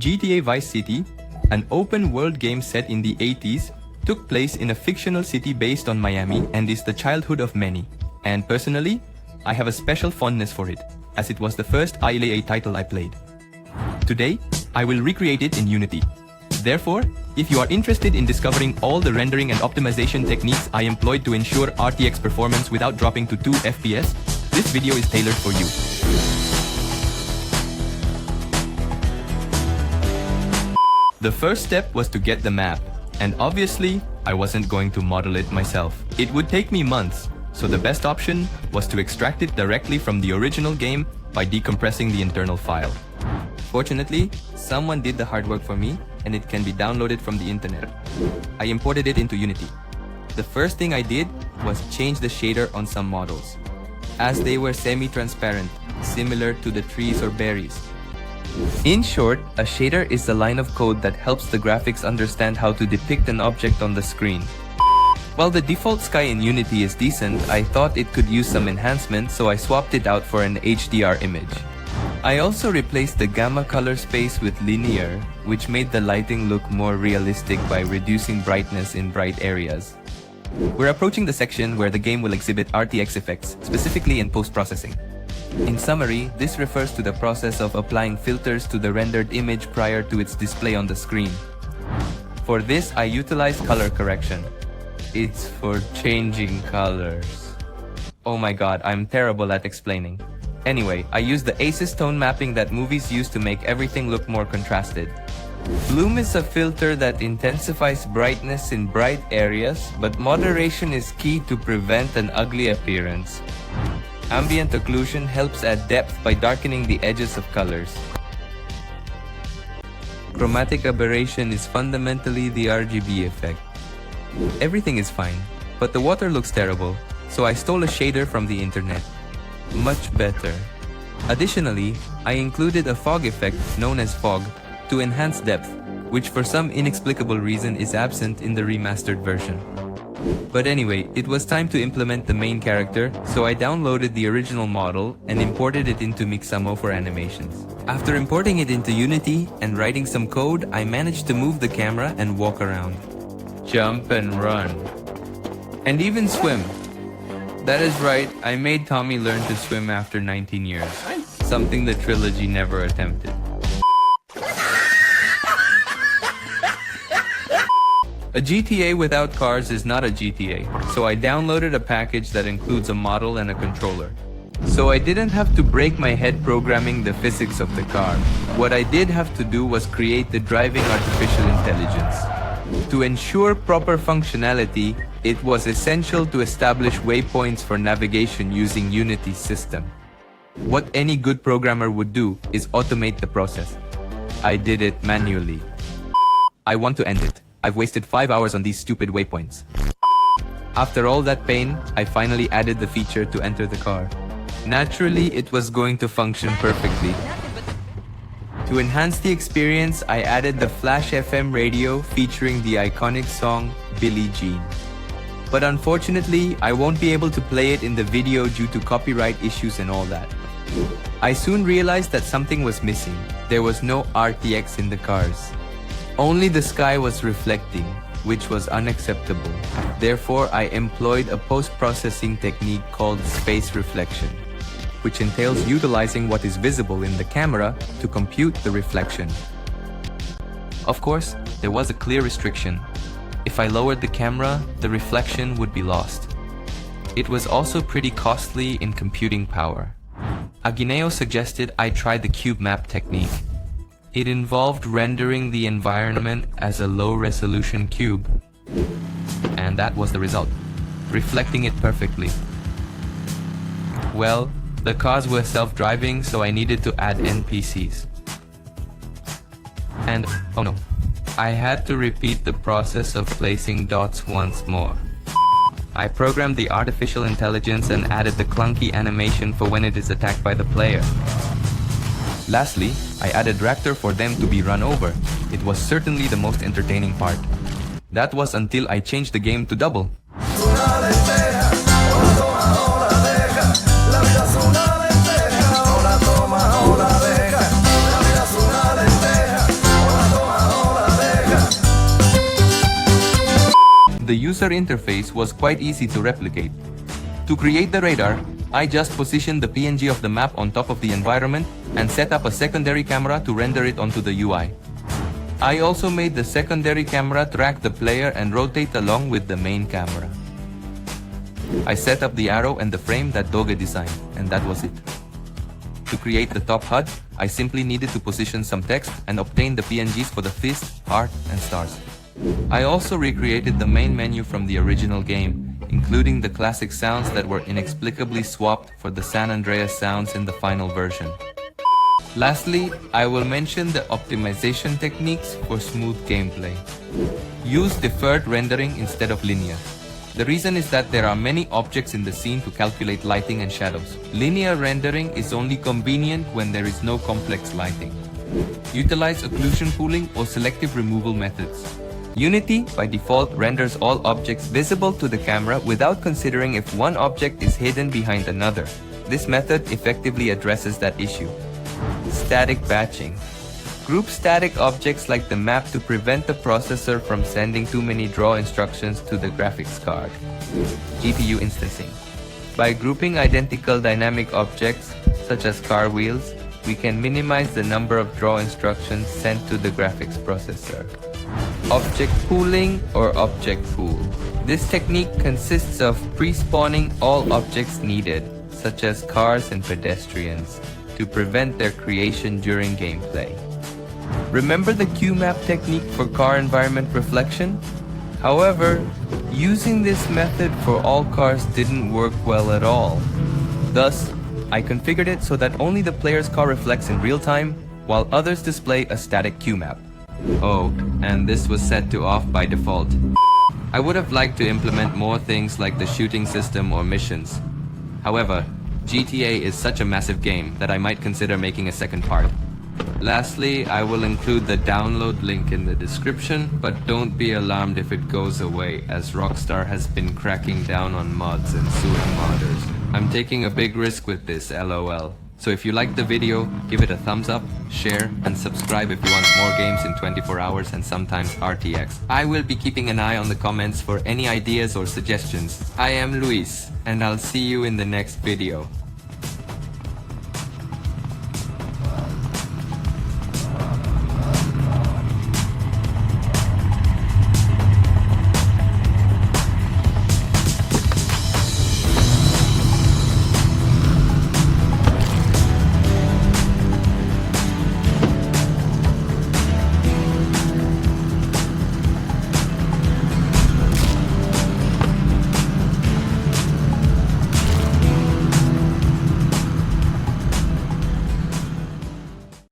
GTA Vice City, an open-world game set in the 80s, took place in a fictional city based on Miami and is the childhood of many. And personally, I have a special fondness for it, as it was the first ILAA title I played. Today, I will recreate it in Unity. Therefore, if you are interested in discovering all the rendering and optimization techniques I employed to ensure RTX performance without dropping to 2 FPS, this video is tailored for you. The first step was to get the map, and obviously, I wasn't going to model it myself. It would take me months, so the best option was to extract it directly from the original game by decompressing the internal file. Fortunately, someone did the hard work for me, and it can be downloaded from the internet. I imported it into Unity. The first thing I did was change the shader on some models, as they were semi-transparent, similar to the trees or berries. In short, a shader is a line of code that helps the graphics understand how to depict an object on the screen. While the default sky in Unity is decent, I thought it could use some enhancement, so I swapped it out for an HDR image. I also replaced the gamma color space with linear, which made the lighting look more realistic by reducing brightness in bright areas. We're approaching the section where the game will exhibit RTX effects, specifically in post-processing. In summary, this refers to the process of applying filters to the rendered image prior to its display on the screen. For this, I utilized color correction. It's for changing colors. Oh my god, I'm terrible at explaining. Anyway, I used the ACES tone mapping that movies use to make everything look more contrasted. Bloom is a filter that intensifies brightness in bright areas, but moderation is key to prevent an ugly appearance. Ambient occlusion helps add depth by darkening the edges of colors. Chromatic aberration is fundamentally the RGB effect. Everything is fine, but the water looks terrible, so I stole a shader from the internet. Much better. Additionally, I included a fog effect known as fog to enhance depth, which for some inexplicable reason is absent in the remastered version. But anyway, it was time to implement the main character, so I downloaded the original model and imported it into Mixamo for animations. After importing it into Unity and writing some code, I managed to move the camera and walk around. Jump and run. And even swim. That is right, I made Tommy learn to swim after 19 years, something the trilogy never attempted. A GTA without cars is not a GTA, so I downloaded a package that includes a model and a controller. So I didn't have to break my head programming the physics of the car. What I did have to do was create the driving artificial intelligence. To ensure proper functionality, it was essential to establish waypoints for navigation using Unity's system. What any good programmer would do is automate the process. I did it manually. I want to end it. I've wasted 5 hours on these stupid waypoints. After all that pain, I finally added the feature to enter the car. Naturally, it was going to function perfectly. To enhance the experience, I added the Flash FM radio featuring the iconic song Billie Jean. But unfortunately, I won't be able to play it in the video due to copyright issues and all that. I soon realized that something was missing. There was no RTX in the cars. Only the sky was reflecting, which was unacceptable. Therefore, I employed a post-processing technique called space reflection, which entails utilizing what is visible in the camera to compute the reflection. Of course, there was a clear restriction. If I lowered the camera, the reflection would be lost. It was also pretty costly in computing power. Aguineo suggested I try the cube map technique. It involved rendering the environment as a low-resolution cube. And that was the result, reflecting it perfectly. Well, the cars were self-driving, so I needed to add NPCs. And, oh no, I had to repeat the process of placing dots once more. I programmed the artificial intelligence and added the clunky animation for when it is attacked by the player. Lastly, I added Raptor for them to be run over. It was certainly the most entertaining part. That was until I changed the game to double. The user interface was quite easy to replicate. To create the radar, I just positioned the PNG of the map on top of the environment and set up a secondary camera to render it onto the UI. I also made the secondary camera track the player and rotate along with the main camera. I set up the arrow and the frame that Doge designed, and that was it. To create the top HUD, I simply needed to position some text and obtain the PNGs for the fist, heart, and stars. I also recreated the main menu from the original game, including the classic sounds that were inexplicably swapped for the San Andreas sounds in the final version. Lastly, I will mention the optimization techniques for smooth gameplay. Use deferred rendering instead of linear. The reason is that there are many objects in the scene to calculate lighting and shadows. Linear rendering is only convenient when there is no complex lighting. Utilize occlusion pooling or selective removal methods. Unity, by default, renders all objects visible to the camera without considering if one object is hidden behind another. This method effectively addresses that issue. Static batching. Group static objects like the map to prevent the processor from sending too many draw instructions to the graphics card. GPU instancing. By grouping identical dynamic objects, such as car wheels, we can minimize the number of draw instructions sent to the graphics processor. Object pooling or object pool. This technique consists of pre-spawning all objects needed, such as cars and pedestrians, to prevent their creation during gameplay. Remember the QMap technique for car environment reflection? However, using this method for all cars didn't work well at all. Thus, I configured it so that only the player's car reflects in real time, while others display a static QMap. Oh, and this was set to off by default. I would have liked to implement more things like the shooting system or missions. However, GTA is such a massive game that I might consider making a second part. Lastly, I will include the download link in the description, but don't be alarmed if it goes away, as Rockstar has been cracking down on mods and suing modders. I'm taking a big risk with this, LOL. So if you liked the video, give it a thumbs up, share, and subscribe if you want more games in 24 hours and sometimes RTX. I will be keeping an eye on the comments for any ideas or suggestions. I am Luis, and I'll see you in the next video.